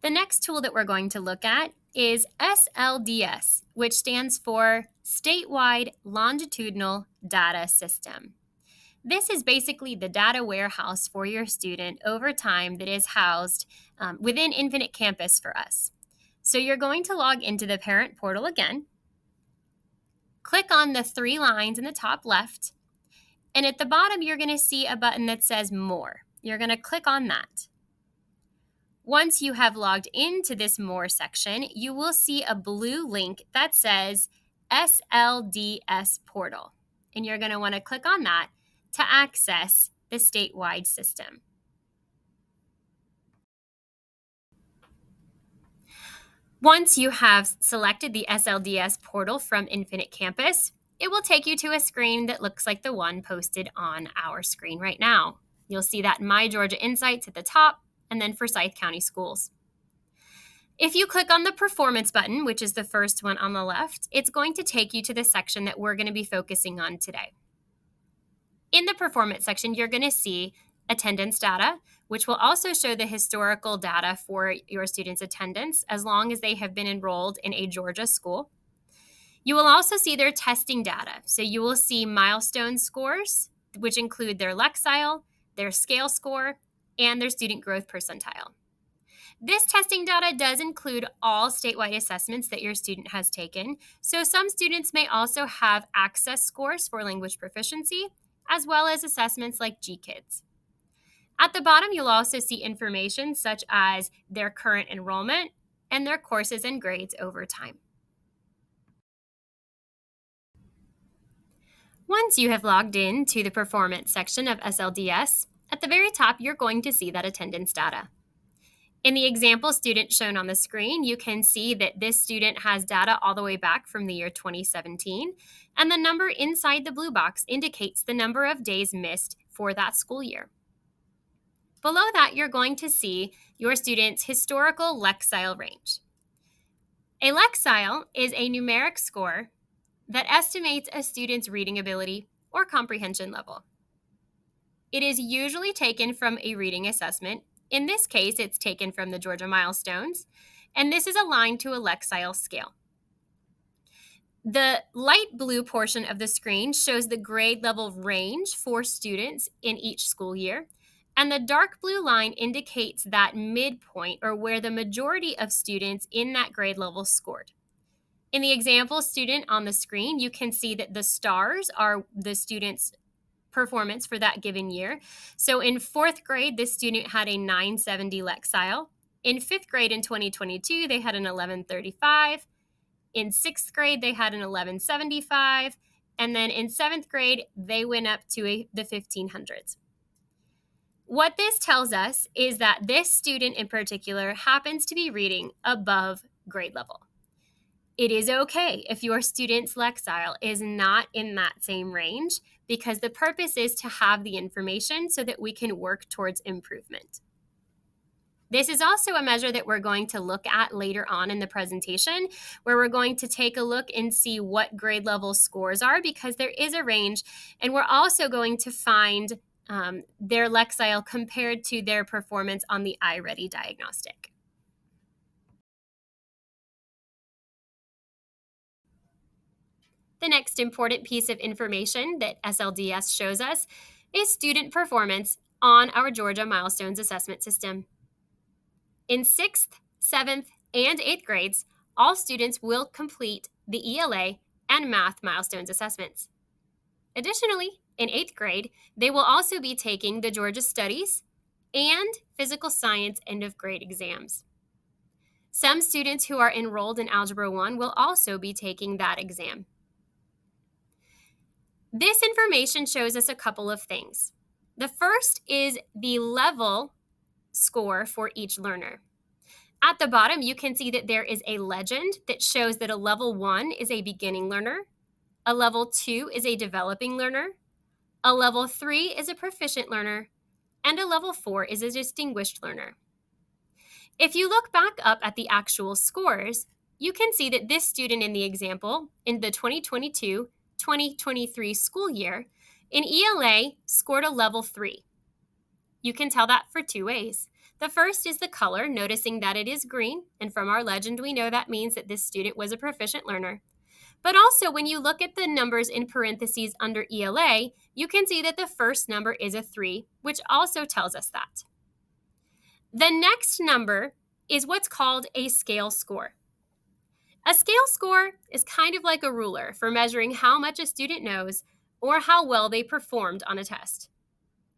The next tool that we're going to look at is SLDS, which stands for Statewide Longitudinal Data System. This is basically the data warehouse for your student over time that is housed within Infinite Campus for us. So you're going to log into the parent portal again, click on the 3 lines in the top left, and at the bottom you're going to see a button that says More. You're going to click on that. Once you have logged into this More section, you will see a blue link that says SLDS Portal, and you're going to want to click on that to access the statewide system. Once you have selected the SLDS portal from Infinite Campus, it will take you to a screen that looks like the one posted on our screen right now. You'll see that My Georgia Insights at the top, and then Forsyth County Schools. If you click on the Performance button, which is the first one on the left, it's going to take you to the section that we're going to be focusing on today. In the Performance section, you're going to see attendance data, which will also show the historical data for your students' attendance as long as they have been enrolled in a Georgia school. You will also see their testing data. So you will see milestone scores, which include their Lexile, their scale score, and their student growth percentile. This testing data does include all statewide assessments that your student has taken. So some students may also have access scores for language proficiency, as well as assessments like GKIDS. At the bottom, you'll also see information such as their current enrollment and their courses and grades over time. Once you have logged in to the Performance section of SLDS, at the very top, you're going to see that attendance data. In the example student shown on the screen, you can see that this student has data all the way back from the year 2017, and the number inside the blue box indicates the number of days missed for that school year. Below that, you're going to see your student's historical Lexile range. A Lexile is a numeric score that estimates a student's reading ability or comprehension level. It is usually taken from a reading assessment. In this case, it's taken from the Georgia Milestones, and this is aligned to a Lexile scale. The light blue portion of the screen shows the grade level range for students in each school year, and the dark blue line indicates that midpoint, or where the majority of students in that grade level scored. In the example student on the screen, you can see that the stars are the student's performance for that given year. So in 4th grade, this student had a 970 Lexile. In 5th grade in 2022, they had an 1135. In 6th grade, they had an 1175. And then in 7th grade, they went up to the 1500s. What this tells us is that this student in particular happens to be reading above grade level. It is okay if your student's Lexile is not in that same range, because the purpose is to have the information so that we can work towards improvement. This is also a measure that we're going to look at later on in the presentation, where we're going to take a look and see what grade level scores are, because there is a range, and we're also going to find their Lexile compared to their performance on the iReady diagnostic. The next important piece of information that SLDS shows us is student performance on our Georgia Milestones Assessment System. In 6th, 7th, and 8th grades, all students will complete the ELA and Math Milestones assessments. Additionally, in 8th grade, they will also be taking the Georgia Studies and Physical Science end-of-grade exams. Some students who are enrolled in Algebra 1 will also be taking that exam. This information shows us a couple of things. The first is the level score for each learner. At the bottom, you can see that there is a legend that shows that a level 1 is a beginning learner, a level 2 is a developing learner, a level 3 is a proficient learner, and a level 4 is a distinguished learner. If you look back up at the actual scores, you can see that this student in the example, in the 2022-2023 school year, in ELA scored a level 3. You can tell that for 2 ways. The first is the color, noticing that it is green, and from our legend we know that means that this student was a proficient learner. But also, when you look at the numbers in parentheses under ELA, you can see that the first number is a 3, which also tells us that. The next number is what's called a scale score. A scale score is kind of like a ruler for measuring how much a student knows or how well they performed on a test.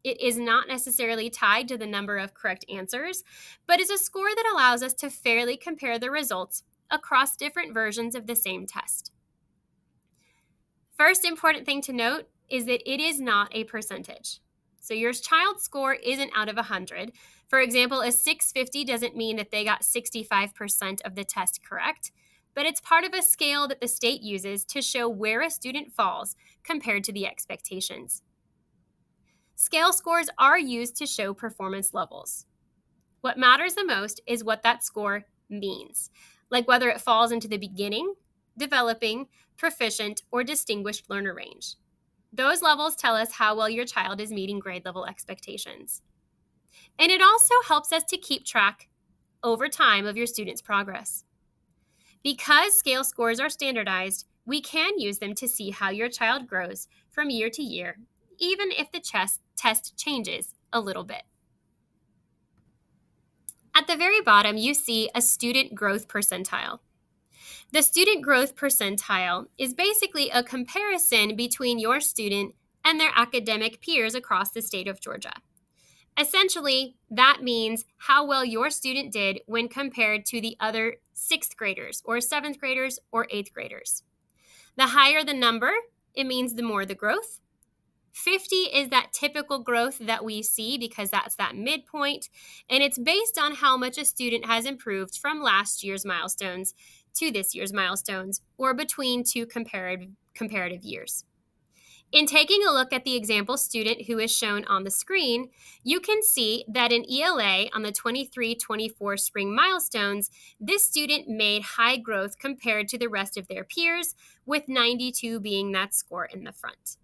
It is not necessarily tied to the number of correct answers, but is a score that allows us to fairly compare the results across different versions of the same test. First important thing to note is that it is not a percentage. So your child's score isn't out of 100. For example, a 650 doesn't mean that they got 65% of the test correct, but it's part of a scale that the state uses to show where a student falls compared to the expectations. Scale scores are used to show performance levels. What matters the most is what that score means, like whether it falls into the beginning, developing, proficient, or distinguished learner range. Those levels tell us how well your child is meeting grade level expectations. And it also helps us to keep track over time of your student's progress. Because scale scores are standardized, we can use them to see how your child grows from year to year, even if the test changes a little bit. At the very bottom, you see a student growth percentile. The student growth percentile is basically a comparison between your student and their academic peers across the state of Georgia. Essentially, that means how well your student did when compared to the other 6th graders or 7th graders or 8th graders. The higher the number, it means the more the growth. 50 is that typical growth that we see because that's that midpoint, and it's based on how much a student has improved from last year's milestones to this year's milestones, or between two comparative years. In taking a look at the example student who is shown on the screen, you can see that in ELA on the 23-24 spring milestones, this student made high growth compared to the rest of their peers, with 92 being that score in the front.